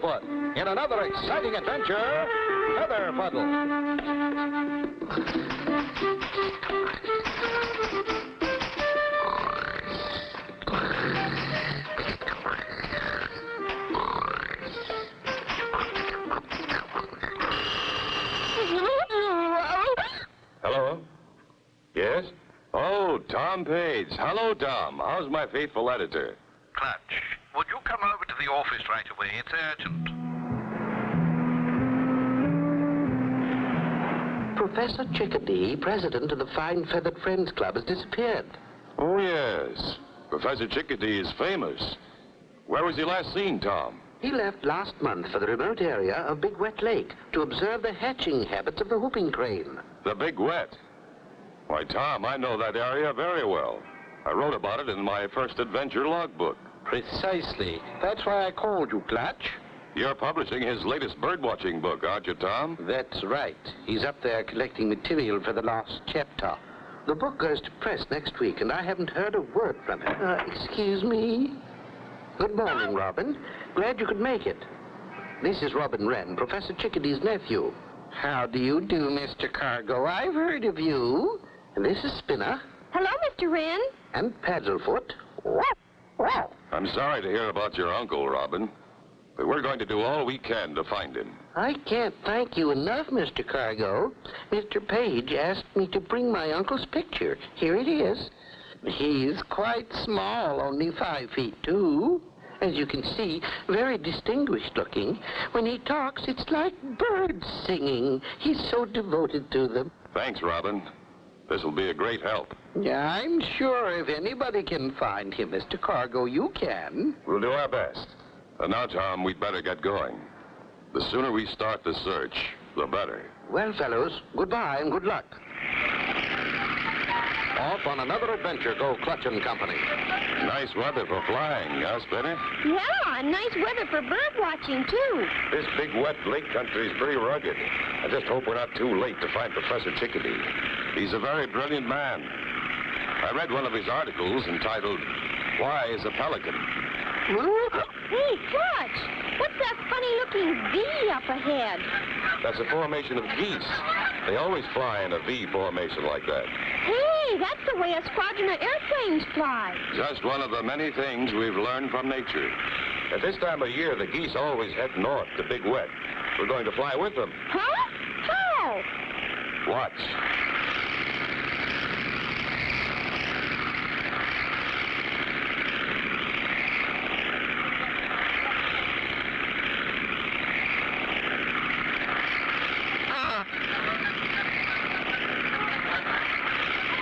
Paddlefoot in another exciting adventure, Feather Fuddle. Hello? Yes? Oh, Tom Page. Hello, Tom. How's my faithful editor? Clutch, would you come over to the office right away? It's urgent. Professor Chickadee, president of the Fine Feathered Friends Club, has disappeared. Oh, yes. Professor Chickadee is famous. Where was he last seen, Tom? He left last month for the remote area of Big Wet Lake to observe the hatching habits of the whooping crane. The Big Wet. Why, Tom, I know that area very well. I wrote about it in my first adventure logbook. Precisely. That's why I called you, Clutch. You're publishing his latest birdwatching book, aren't you, Tom? That's right. He's up there collecting material for the last chapter. The book goes to press next week, and I haven't heard a word from him. Excuse me? Good morning, Robin. Glad you could make it. This is Robin Wren, Professor Chickadee's nephew. How do you do, Mr. Cargo? I've heard of you. And this is Spinner. Hello, Mr. Wren. And Paddlefoot. I'm sorry to hear about your uncle, Robin. But we're going to do all we can to find him. I can't thank you enough, Mr. Cargo. Mr. Page asked me to bring my uncle's picture. Here it is. He's quite small, only 5 feet 2. As you can see, very distinguished looking. When he talks, it's like birds singing. He's so devoted to them. Thanks, Robin. This will be a great help. Yeah, I'm sure if anybody can find him, Mr. Cargo, you can. We'll do our best. And now, Tom, we'd better get going. The sooner we start the search, the better. Well, fellows, goodbye and good luck. Off on another adventure go Clutch and Company. Nice weather for flying, huh, Spinny? Yeah, and nice weather for bird watching, too. This big wet lake country is pretty rugged. I just hope we're not too late to find Professor Chickadee. He's a very brilliant man. I read one of his articles entitled, Why is a Pelican? Hey, Clutch, what's that funny-looking V up ahead? That's a formation of geese. They always fly in a V formation like that. Hey, that's the way a squadron of airplanes fly. Just one of the many things we've learned from nature. At this time of year, the geese always head north to Big Wet. We're going to fly with them. Huh? How? Watch.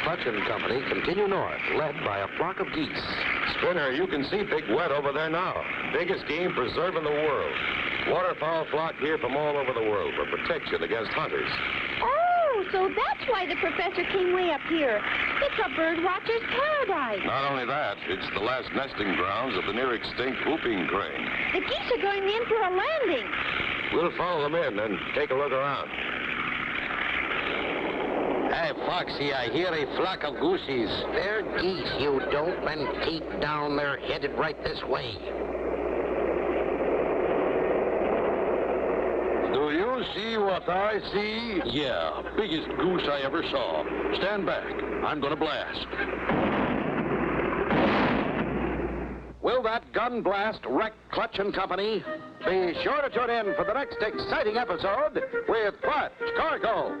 Clutch and Company continue north, led by a flock of geese. Spinner, you can see Big Wet over there now. Biggest game preserve in the world. Waterfowl flock here from all over the world for protection against hunters. Oh, so that's why the professor came way up here. It's a bird watcher's paradise. Not only that, it's the last nesting grounds of the near extinct whooping crane. The geese are going in for a landing. We'll follow them in and take a look around. Hey, Foxy, I hear a flock of goosies. They're geese, you dope, and keep down. They're headed right this way. Do you see what I see? Yeah, biggest goose I ever saw. Stand back. I'm gonna blast. Will that gun blast wreck Clutch and Company? Be sure to tune in for the next exciting episode with Clutch Cargo.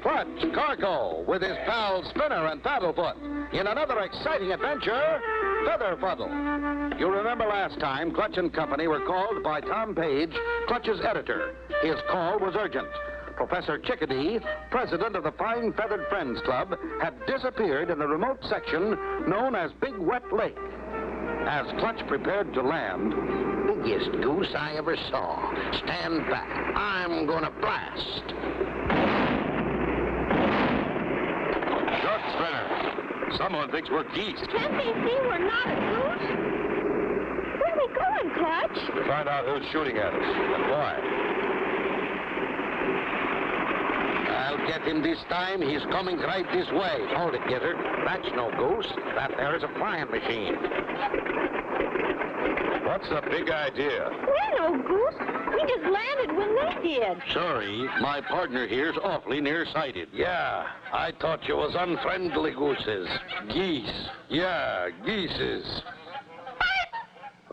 Clutch Cargo with his pals Spinner and Paddlefoot in another exciting adventure, Feather Fuddle. You remember last time Clutch and Company were called by Tom Page, Clutch's editor. His call was urgent. Professor Chickadee, president of the Fine Feathered Friends Club, had disappeared in the remote section known as Big Wet Lake. As Clutch prepared to land, Biggest goose I ever saw. Stand back. I'm gonna blast. Look, Spinner. Someone thinks we're geese. Can't they see we're not a goose? Where are we going, Clutch? To find out who's shooting at us and why. I'll get him this time. He's coming right this way. Hold it, Gizzard. That's no goose. That there is a flying machine. What's the big idea? We're no goose. We just landed when they did. Sorry, my partner here's awfully nearsighted. Yeah, I thought you was unfriendly gooses. Geese. Yeah, geeses.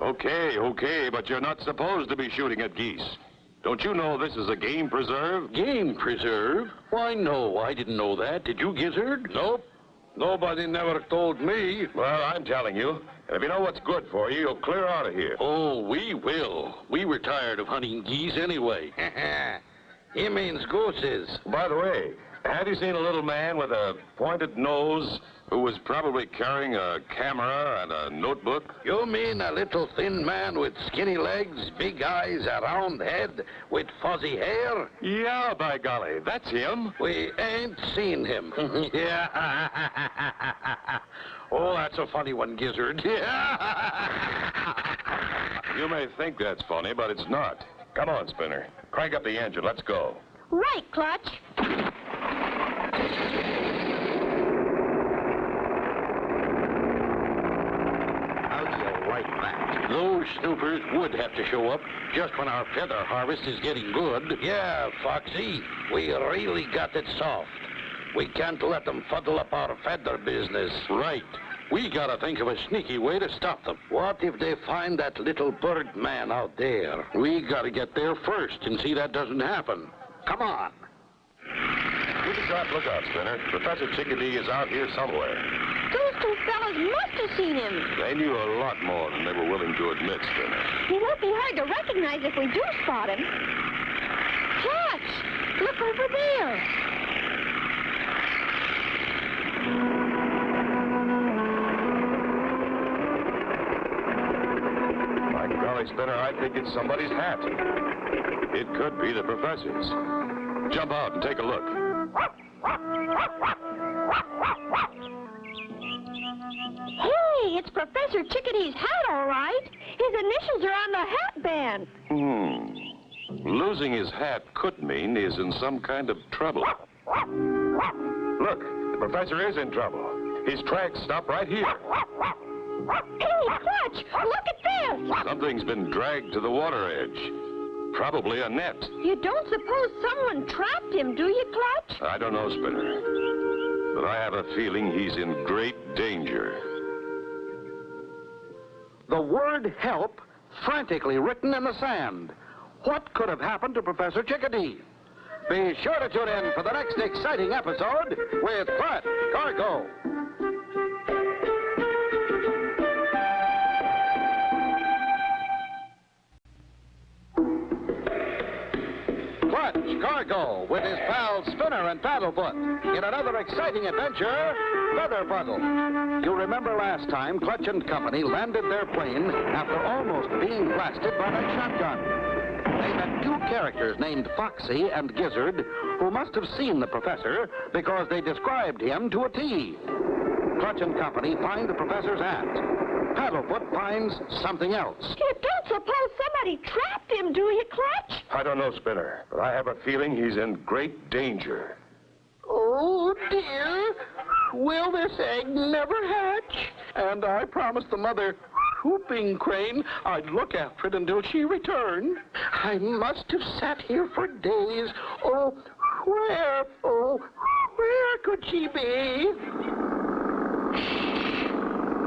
Okay, but you're not supposed to be shooting at geese. Don't you know this is a game preserve? Game preserve? Why, no, I didn't know that. Did you, Gizzard? Nope. Nobody never told me. Well, I'm telling you. And if you know what's good for you, you'll clear out of here. Oh, we will. We were tired of hunting geese anyway. He means gooses. By the way, have you seen a little man with a pointed nose who was probably carrying a camera and a notebook? You mean a little thin man with skinny legs, big eyes, a round head, with fuzzy hair? Yeah, by golly, that's him. We ain't seen him. Yeah. Oh, that's a funny one, Gizzard. You may think that's funny, but it's not. Come on, Spinner. Crank up the engine. Let's go. Right, Clutch. Those snoopers would have to show up just when our feather harvest is getting good. Yeah, Foxy, we really got it soft. We can't let them fuddle up our feather business. Right. We gotta think of a sneaky way to stop them. What if they find that little bird man out there? We gotta get there first and see that doesn't happen. Come on. Keep a sharp lookout, Spinner. Professor Chickadee is out here somewhere. Those two fellas must have seen him. They knew a lot more than they were willing to admit, Spinner. He won't be hard to recognize if we do spot him. Clutch! Look over there. My golly, Spinner, I think it's somebody's hat. It could be the professor's. Jump out and take a look. Hey, it's Professor Chickadee's hat, all right. His initials are on the hat band. Losing his hat could mean he's in some kind of trouble. Look, the professor is in trouble. His tracks stop right here. Hey, Clutch, look at this. Something's been dragged to the water edge. Probably a net. You don't suppose someone trapped him, do you, Clutch? I don't know, Spinner. But I have a feeling he's in great danger. The word help frantically written in the sand. What could have happened to Professor Chickadee? Be sure to tune in for the next exciting episode with Flat Cargo. Clutch Cargo with his pals Spinner and Paddlefoot in another exciting adventure, Feather Fuddle. You remember last time Clutch and Company landed their plane after almost being blasted by that shotgun. They met two characters named Foxy and Gizzard who must have seen the professor because they described him to a T. Clutch and Company find the professor's hat. Paddlefoot finds something else. You don't suppose somebody trapped him, do you, Clutch? I don't know, Spinner, but I have a feeling he's in great danger. Oh, dear. Will this egg never hatch? And I promised the mother whooping crane I'd look after it until she returned. I must have sat here for days. Oh, where could she be?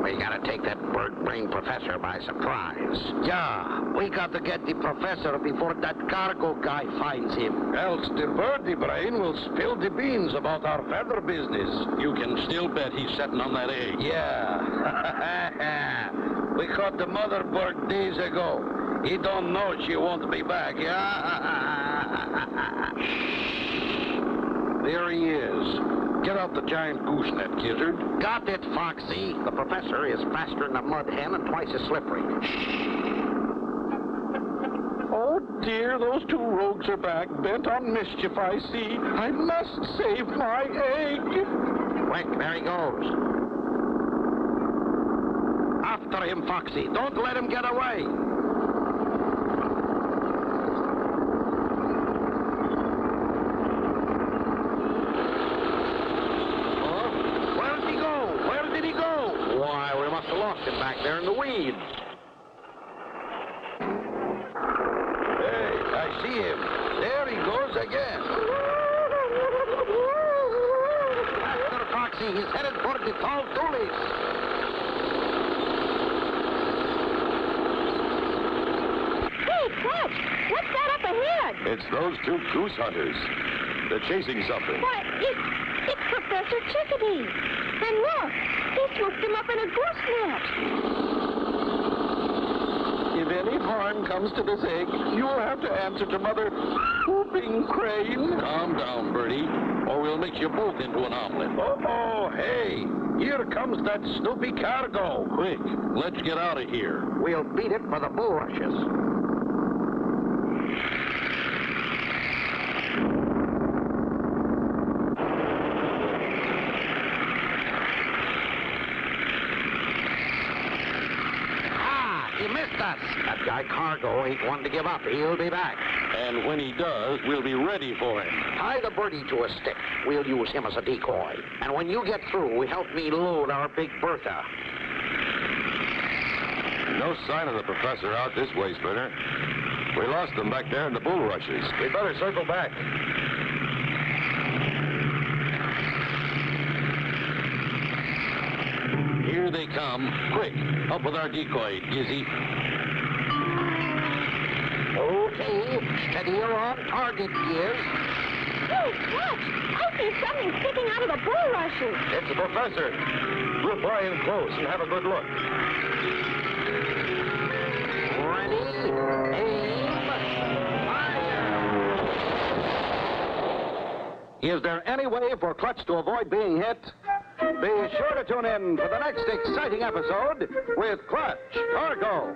We gotta take that bird-brained professor by surprise. Yeah, we got to get the professor before that cargo guy finds him. Else the birdie brain will spill the beans about our feather business. You can still bet he's sitting on that egg. Yeah. We caught the mother bird days ago. He don't know she won't be back. Yeah. There he is. Get out the giant goosenet, Gizzard. Got it, Foxy. The professor is faster than a mud hen and twice as slippery. Oh, dear, those two rogues are back, bent on mischief, I see. I must save my egg. Quick, there he goes. After him, Foxy. Don't let him get away. lost him back there in the weeds. Hey, I see him. There he goes again. Master Foxy, he's headed for the tall tulies. Hey, Clutch, what's that up ahead? It's those two goose hunters. They're chasing something. Why, it's Professor Chickadee. And look, he swooped him up in a goose net. If any harm comes to this egg, you'll have to answer to Mother Whooping Crane. Calm down, Bertie, or we'll make you both into an omelet. Oh, hey, here comes that Snoopy cargo. Quick, let's get out of here. We'll beat it for the bulrushes. He missed us. That guy Cargo ain't one to give up. He'll be back. And when he does, we'll be ready for him. Tie the birdie to a stick. We'll use him as a decoy. And when you get through, help me load our big Bertha. No sign of the professor out this way, Spinner. We lost him back there in the bulrushes. We'd better circle back. Here they come. Quick, up with our decoy, Gizzy. Okay, steady her on target, Gears. Hey, Clutch, I see something sticking out of the bulrushes. It's the professor. We'll fly in close and have a good look. Ready, aim, fire! Is there any way for Clutch to avoid being hit? Be sure to tune in for the next exciting episode with Clutch Cargo.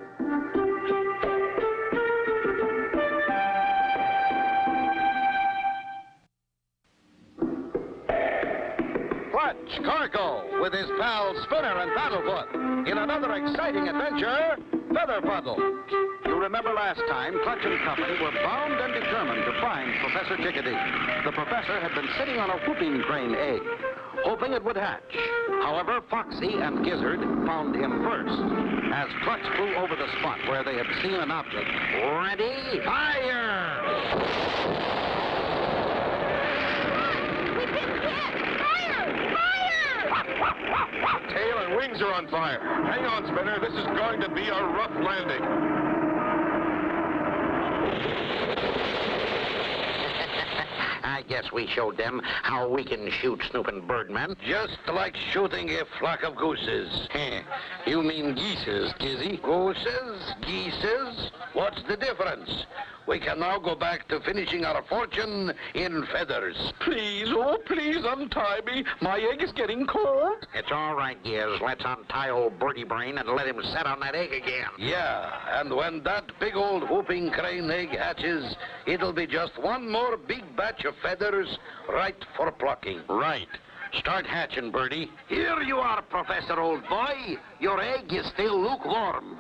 Clutch Cargo with his pals Spinner and Paddlefoot in another exciting adventure, Feather Fuddle. You remember last time, Clutch and Company were bound and determined to find Professor Chickadee. The professor had been sitting on a whooping crane egg, hoping it would hatch. However, Foxy and Gizzard found him first. As Clutch flew over the spot where they had seen an object. Ready, fire! We've been hit! Fire! Fire! Tail and wings are on fire. Hang on, Spinner. This is going to be a rough landing. I guess we showed them how we can shoot snooping birdmen. Just like shooting a flock of gooses. You mean geeses, Gizzy? Gooses? Geeses? What's the difference? We can now go back to finishing our fortune in feathers. Please, oh, please untie me. My egg is getting cold. It's all right, Gears. Let's untie old Birdie Brain and let him set on that egg again. Yeah, and when that big old whooping crane egg hatches, it'll be just one more big batch of feathers right for plucking. Right. Start hatching, Birdie. Here you are, Professor, old boy. Your egg is still lukewarm.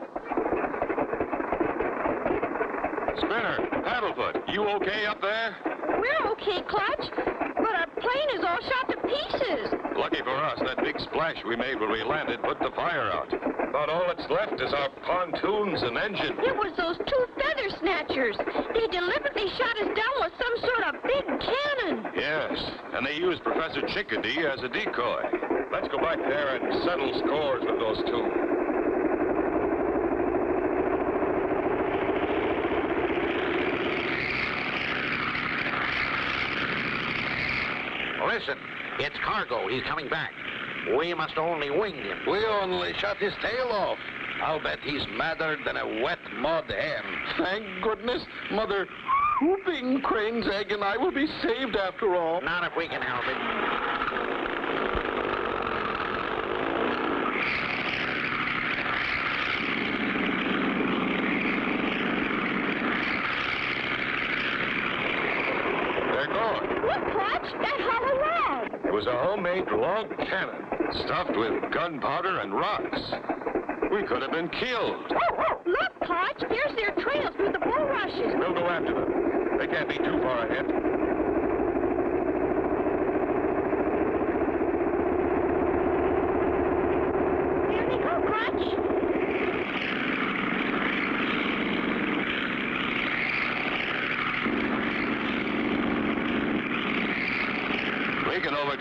Spinner, Paddlefoot, you okay up there? We're okay, Clutch, but our plane is all shot to pieces. Lucky for us, that big splash we made when we landed put the fire out. About all that's left is our pontoons and engine. It was those two feather snatchers. They deliberately shot us down with some sort of big cannon. Yes, and they used Professor Chickadee as a decoy. Let's go back there and settle scores with those two. Listen, it's Cargo. He's coming back. We must only wing him. We only shot his tail off. I'll bet he's madder than a wet mud hen. Thank goodness, Mother Whooping Crane's egg and I will be saved after all. Not if we can help it. Look, Clutch, that hollow log. It was a homemade log cannon, stuffed with gunpowder and rocks. We could have been killed. Look, Clutch, there's their trail through the bulrushes. We'll go after them. They can't be too far ahead. There they go, Clutch.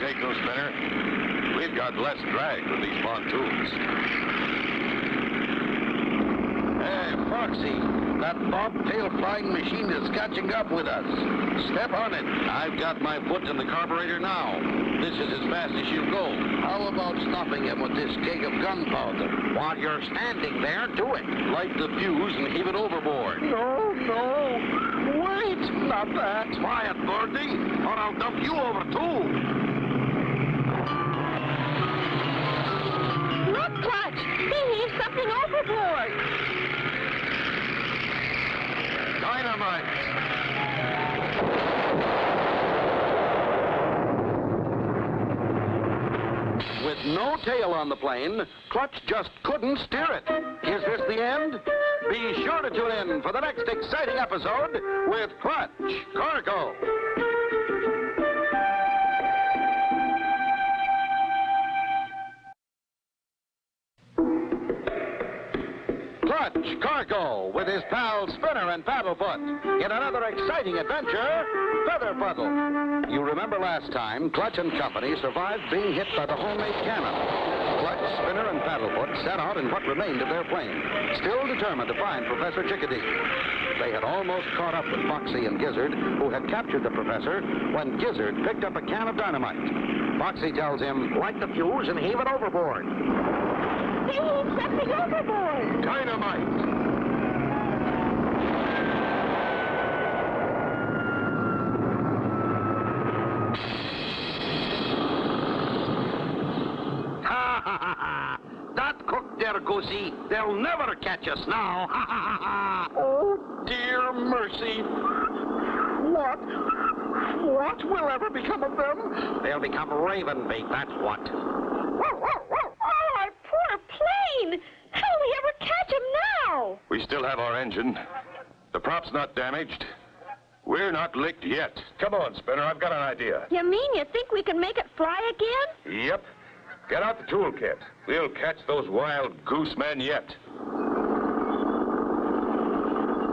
take no spinner. We've got less drag with these pontoons. Hey, Foxy, that bobtail flying machine is catching up with us. Step on it. I've got my foot in the carburetor now. This is as fast as she'll go. How about stopping him with this keg of gunpowder? While you're standing there, do it. Light the fuse and heave it overboard. No. Wait, not that. Quiet, Birdie, or I'll dump you over, too. Look, Clutch! He heaved something overboard. Dynamite! With no tail on the plane, Clutch just couldn't steer it. Is this the end? Be sure to tune in for the next exciting episode with Clutch Cargo. Clutch Cargo with his pals Spinner and Paddlefoot in another exciting adventure, Feather Fuddle. You remember last time, Clutch and Company survived being hit by the homemade cannon. Clutch, Spinner, and Paddlefoot set out in what remained of their plane, still determined to find Professor Chickadee. They had almost caught up with Foxy and Gizzard, who had captured the professor, when Gizzard picked up a can of dynamite. Foxy tells him, light the fuse and heave it overboard. He heaved something overboard. Dynamite! That cooked there, Goosey. They'll never catch us now. Oh, dear mercy. What will ever become of them? They'll become raven bait, that's what. Oh, our poor plane! How'll we ever catch him now? We still have our engine. The prop's not damaged. We're not licked yet. Come on, Spinner. I've got an idea. You mean you think we can make it fly again? Yep. Get out the toolkit. We'll catch those wild goose men yet.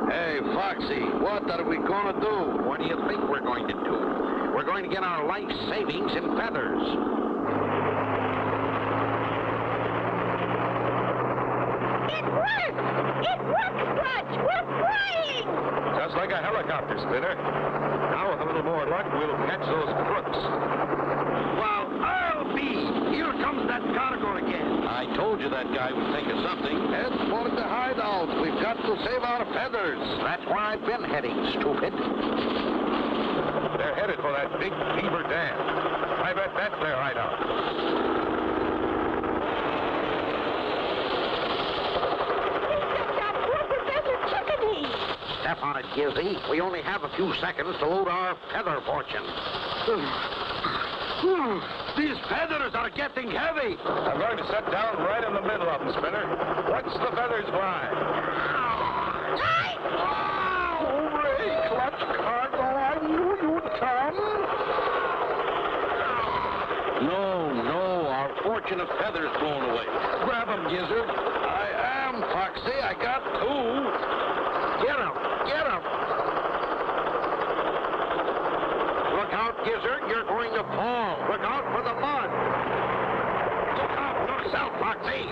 Hey, Foxy, what are we going to do? What do you think we're going to do? We're going to get our life savings in feathers. It works! It works, Clutch! We're flying! Just like a helicopter, Spinner. Now, with a little more luck, we'll catch those crooks. Well, I'll be! Here comes that cargo again. I told you that guy would think of something. Head for the hideout. We've got to save our feathers. That's where I've been heading, stupid. They're headed for that big beaver dam. I bet that's their hideout. Step on it, Gizzy. We only have a few seconds to load our feather fortune. These feathers are getting heavy. I'm going to set down right in the middle of them, Spinner. Watch the feathers fly. Hooray, Clutch Cargo. I knew you'd come. No, our fortune of feathers blown away. Grab them, Gizzard. I am, Foxy. I got two. Get him! Look out, Gizzard, you're going to fall. Look out for the mud. Look out yourself, Foxy.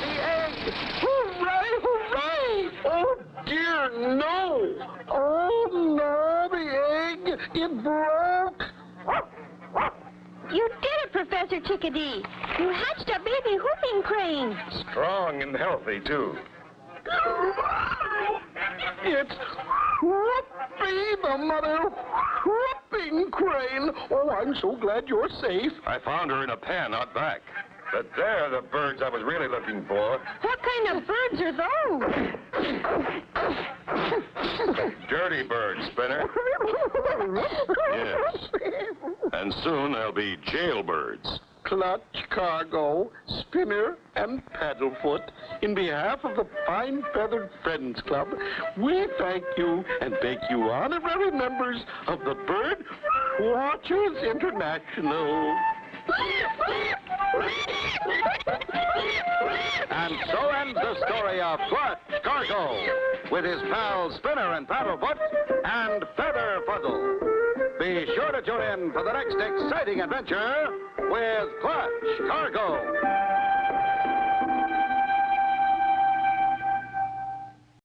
The egg! Hooray! Oh, dear, no! Oh, no, the egg! It broke! You did it, Professor Chickadee. You hatched a baby whooping crane. Strong and healthy, too. It's Whoopee, the mother whooping crane. Oh, I'm so glad you're safe. I found her in a pen out back. But they're the birds I was really looking for. What kind of birds are those? Dirty birds, Spinner. Yes. And soon they'll be jailbirds. Clutch Cargo, Spinner, and Paddlefoot, in behalf of the Fine Feathered Friends Club, we thank you and thank you honorary members of the Bird Watchers International. And so ends the story of Clutch Cargo. Cargo with his pals Spinner and Paddlefoot and Feather Fuddle. Be sure to tune in for the next exciting adventure with Clutch Cargo.